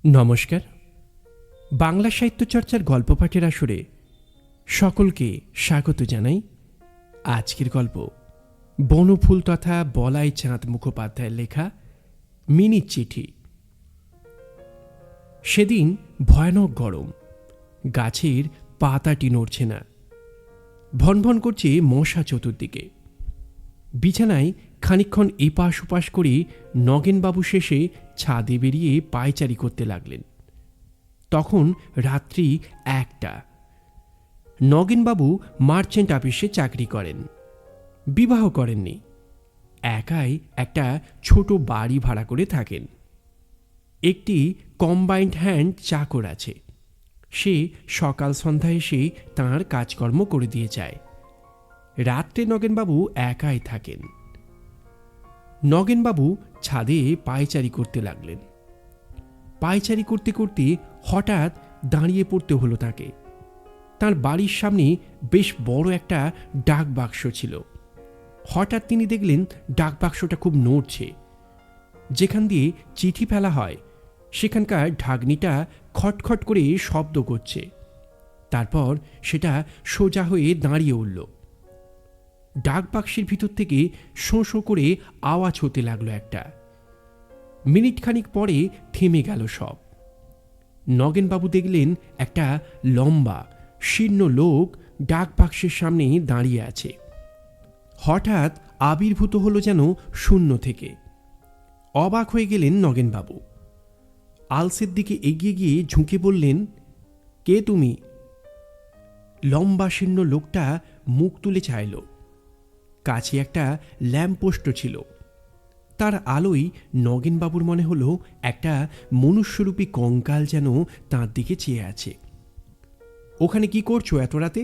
নমস্কার। বাংলা সাহিত্য চর্চার গল্প পাঠের আসরে সকলকে স্বাগত জানাই। আজকের গল্প বনফুল তথা বলাই চাঁদ মুখোপাধ্যায়ের লেখা মিনির চিঠি। সেদিন ভয়ানক গরম, গাছের পাতাটি নড়ছে না, ভনভন করছে মশা চতুর্দিকে। বিছানায় খানিকক্ষণ এপাশ ওপাশ করে নগেনবাবু শেষে ছাদে বেরিয়ে পায়চারি করতে লাগলেন। তখন রাত্রি 1টা। নগেনবাবু মার্চেন্ট অফিসে চাকরি করেন, বিবাহ করেননি, একাই একটা ছোট বাড়ি ভাড়া করে থাকেন। একটি কম্বাইন্ড হ্যান্ড চাকর আছে, সে সকাল সন্ধ্যা এসে তাঁর কাজকর্ম করে দিয়ে যায়। রাত্রে নগেনবাবু একাই থাকেন। নগেনবাবু ছাদে পায়চারি করতে লাগলেন। পায়চারি করতে করতে হঠাৎ দাঁড়িয়ে পড়তে হলো তাকে। তার বাড়ির সামনে বেশ বড় একটা ডাক বাক্স ছিল। হঠাৎ তিনি দেখলেন ডাক বাক্সটা খুব নড়ছে। যেখান দিয়ে চিঠি ফেলা হয় সেখানকার ঢাকনিটা খটখট করে শব্দ করছে। তারপর সেটা সোজা হয়ে দাঁড়িয়ে উঠল। ডাক বাক্সের ভিতর থেকে শোঁ শোঁ করে আওয়াজ হতে লাগলো একটা। মিনিট খানিক পরে থেমে গেল সব। নগেনবাবু দেখলেন একটা লম্বা শীর্ণ লোক ডাক বাক্সের সামনে দাঁড়িয়ে আছে। হঠাৎ আবির্ভূত হলো যেন শূন্য থেকে। অবাক হয়ে গেলেন নগেনবাবু। আলসের দিকে এগিয়ে গিয়ে ঝুঁকে বললেন, কে তুমি? লম্বা শীর্ণ লোকটা মুখ তুলে চাইল। কাছে একটা ল্যাম্পপোস্ট ছিল। তার আলোয় নগেনবাবুর মনে হলো একটা মনুষ্যরূপী কঙ্কাল যেন তাঁর দিকে চেয়ে আছে। ওখানে কি করছো এত রাতে?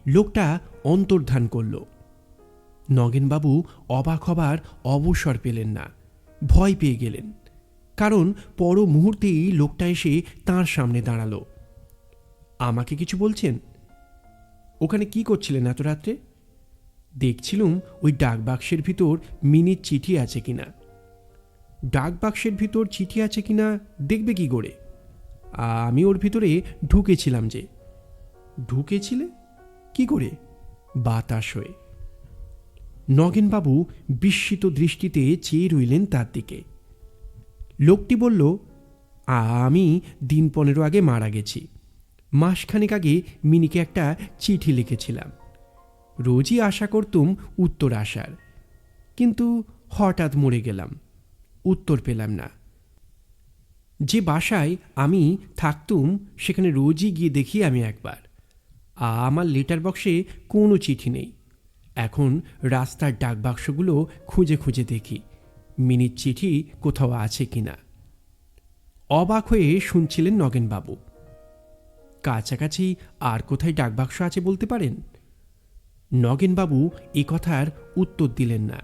লোকটা অন্তর্ধান করল। নগেনবাবু অবাক হবার অবসর পেলেন না, ভয় পেয়ে গেলেন। কারণ পর মুহূর্তেই লোকটা এসে তাঁর সামনে দাঁড়ালো। আমাকে কিছু বলছেন? ওখানে কি করছিলেন এত রাত্রে? দেখছিলুম ওই ডাক বাক্সের ভিতর মিনির চিঠি আছে কিনা। ডাক বাক্সের ভিতর চিঠি আছে কিনা দেখবে কি করে? আমি ওর ভিতরে ঢুকেছিলাম। যে ঢুকেছিলে কি করে? বাতাস হয়ে। নগেনবাবু বিস্মিত দৃষ্টিতে চেয়ে রইলেন তার দিকে। লোকটি বলল, আমি দিন 15 আগে মারা গেছি। মাসখানেক আগে মিনিকে একটা চিঠি লিখেছিলাম। রোজই আশা করতুম উত্তর আসার, কিন্তু হঠাৎ মরে গেলাম, উত্তর পেলাম না। যে বাসায় আমি থাকতুম সেখানে রোজই গিয়ে দেখি আমি একবার। আমার লেটার বক্সে কোনো চিঠি নেই। এখন রাস্তার ডাক বাক্সগুলো খুঁজে খুঁজে দেখি মিনির চিঠি কোথাও আছে কিনা। অবাক হয়ে শুনছিলেন নগেনবাবু। কাছাকাছি আর কোথায় ডাক বাক্স আছে বলতে পারেন? নগেনবাবু এ কথার উত্তর দিলেন না।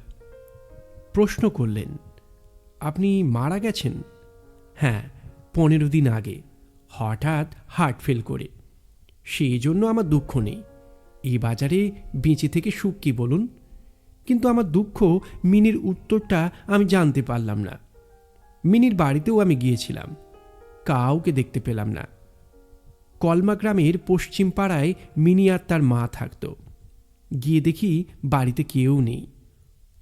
প্রশ্ন করলেন, আপনি মারা গেছেন? হ্যাঁ, 15 দিন আগে হঠাৎ হার্ট ফেল করে। সেই জন্য আমার দুঃখ নেই। এই বাজারে বেঁচে থেকে সুখ কি বলুন? কিন্তু আমার দুঃখ মিনির উত্তরটা আমি জানতে পারলাম না। মিনির বাড়িতেও আমি গিয়েছিলাম, কাউকে দেখতে পেলাম না। কলমা গ্রামের পশ্চিম পাড়ায় মিনি আর তার মা থাকতো। গিয়ে দেখি বাড়িতে কেউ নেই,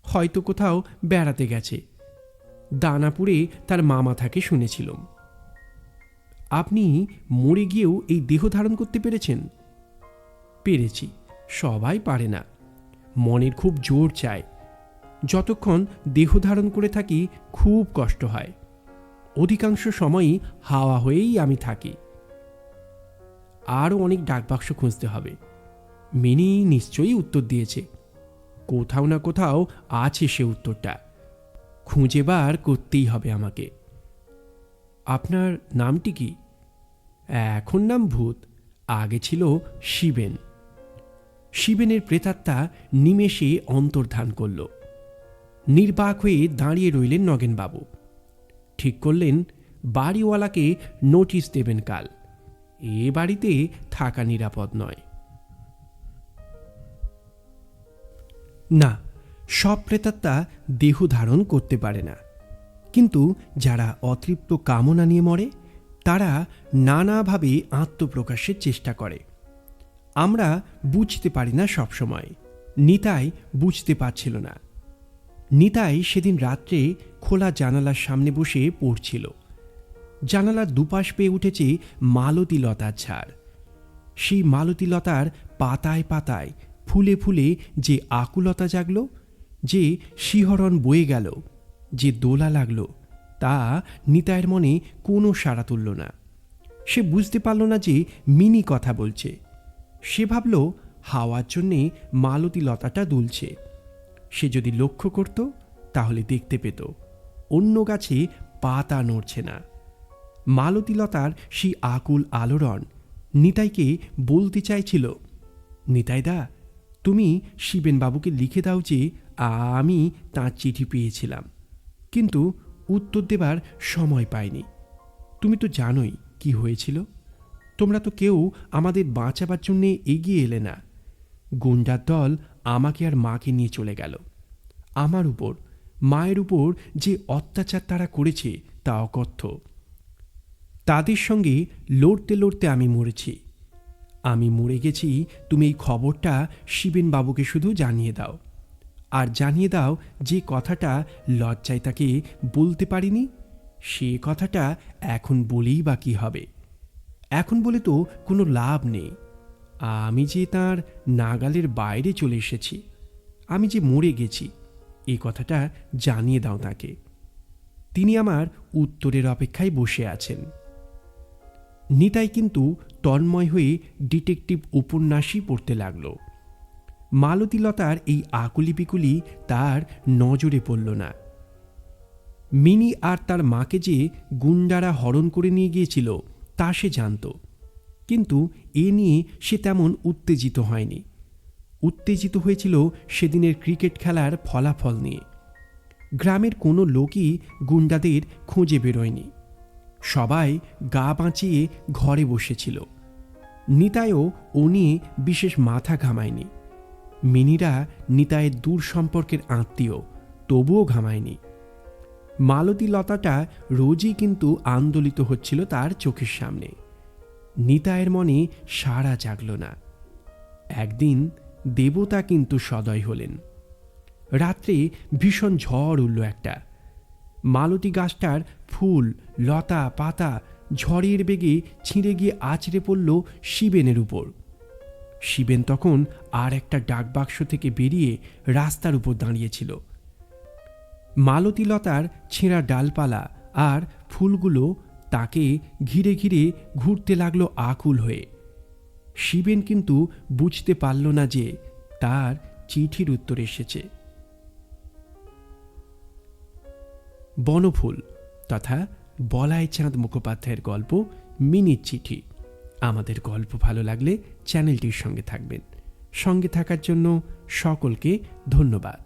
হয়তো কোথাও বেড়াতে গেছে। দানাপুরে তার মামা থাকে শুনেছিলাম। আপনি মরে গিয়েও এই দেহ ধারণ করতে পেরেছেন? পেরেছি, সবাই পারে না। মনের খুব জোর চায়। যতক্ষণ দেহ ধারণ করে থাকি খুব কষ্ট হয়। অধিকাংশ সময়ই হাওয়া হয়েই আমি থাকি। আরও অনেক ডাকবাক্স খুঁজতে হবে। মিনি নিশ্চয়ই উত্তর দিয়েছে। কোথাও না কোথাও আছে সে উত্তরটা। খুঁজে বার করতেই হবে আমাকে। আপনার নামটি কি? এখন নাম ভূত, আগে ছিল শিবেন। শিবেনের প্রেতাত্মা নিমেষে অন্তর্ধান করল। নির্বাক হয়ে দাঁড়িয়ে রইলেন নগেনবাবু। ঠিক করলেন বাড়িওয়ালাকে নোটিশ দেবেন কাল। এ বাড়িতে থাকা নিরাপদ নয়। না, সব প্রেতাত্মা দেহ ধারণ করতে পারে না। কিন্তু যারা অতৃপ্ত কামনা নিয়ে মরে তারা নানাভাবে আত্মপ্রকাশের চেষ্টা করে। আমরা বুঝতে পারি না সবসময়। নিতাই বুঝতে পারছিল না। নিতাই সেদিন রাত্রে খোলা জানালার সামনে বসে পড়ছিল। জানালার দুপাশ পেয়ে উঠেছে মালতী লতার ঝাড়। সেই মালতী লতার পাতায় পাতায় ফুলে ফুলে যে আকুলতা জাগল, যে শিহরণ বয়ে গেল, যে দোলা লাগল, তা নিতাইয়ের মনে কোনো সাড়া তুলল না। সে বুঝতে পারল না যে মিনি কথা বলছে। সে ভাবল হাওয়ার জন্যে মালতী লতাটা দুলছে। সে যদি লক্ষ্য করত তাহলে দেখতে পেত অন্য গাছে পাতা নড়ছে না। মালতী লতার সেই আকুল আলোড়ন নিতাইকে বলতে চাইছিল, নিতাইদা, তুমি শিবেনবাবুকে লিখে দাও যে আমি তাঁর চিঠি পেয়েছিলাম, কিন্তু উত্তর দেবার সময় পাইনি। তুমি তো জানোই কি হয়েছিল। তোমরা তো কেউ আমাদের বাঁচাবার জন্যে এগিয়ে এলে না। গুন্ডার দল আমাকে আর মাকে নিয়ে চলে গেল। আমার উপর, মায়ের উপর যে অত্যাচার তারা করেছে তা অকথ্য। তাদের সঙ্গে লড়তে লড়তে আমি মরেছি। আমি মরে গেছি, তুমি এই খবরটা শিবেনবাবুকে শুধু জানিয়ে দাও। আর জানিয়ে দাও যে কথাটা লজ্জায় তাকে বলতে পারিনি, সে কথাটা এখন বলেই বা কী হবে। এখন বলে তো কোনো লাভ নেই। আমি যে তার নাগালের বাইরে চলে এসেছি, আমি যে মরে গেছি, এই কথাটা জানিয়ে দাও তাকে। তিনি আমার উত্তরের অপেক্ষায় বসে আছেন। নিতাই কিন্তু তন্ময় হয়ে ডিটেকটিভ উপন্যাসই পড়তে লাগল। মালতী লতার এই আকুলি বিকুলি তার নজরে পড়ল না। মিনি আর তার মাকে যে গুন্ডারা হরণ করে নিয়ে গিয়েছিল তা সে জানত, কিন্তু এ নিয়ে সে তেমন উত্তেজিত হয়নি। উত্তেজিত হয়েছিল সেদিনের ক্রিকেট খেলার ফলাফল নিয়ে। গ্রামের কোনো লোকই গুন্ডাদের খুঁজে বেরোয়নি। সবাই গা বাঁচিয়ে ঘরে বসেছিল। নিতাইও ও নিয়ে বিশেষ মাথা ঘামায়নি। মিনিরা নিতাইয়ের দূর সম্পর্কের আত্মীয়, তবুও ঘামায়নি। মালতী লতাটা রোজই কিন্তু আন্দোলিত হচ্ছিল তার চোখের সামনে। নিতাইয়ের মনে সাড়া জাগল না। একদিন দেবতা কিন্তু সদয় হলেন। রাত্রে ভীষণ ঝড় উঠল একটা। মালতী গাছটার ফুল, লতা, পাতা ঝড়ের বেগে ছিঁড়ে গিয়ে আছড়ে পড়ল শিবেনের উপর। শিবেন তখন আর একটা ডাকবাক্স থেকে বেরিয়ে রাস্তার উপর দাঁড়িয়েছিল। মালতী লতার ছেঁড়া ডালপালা আর ফুলগুলো তাকে ঘিরে ঘিরে ঘুরতে লাগলো আকুল হয়ে। শিবেন কিন্তু বুঝতে পারল না যে তার চিঠির উত্তর এসেছে। বনফুল তথা বলাই চাঁদ মুখোপাধ্যায়ের গল্প মিনির চিঠি। আমাদের গল্প ভালো লাগলে চ্যানেলটির সঙ্গে থাকবেন। সঙ্গে থাকার জন্য সকলকে ধন্যবাদ।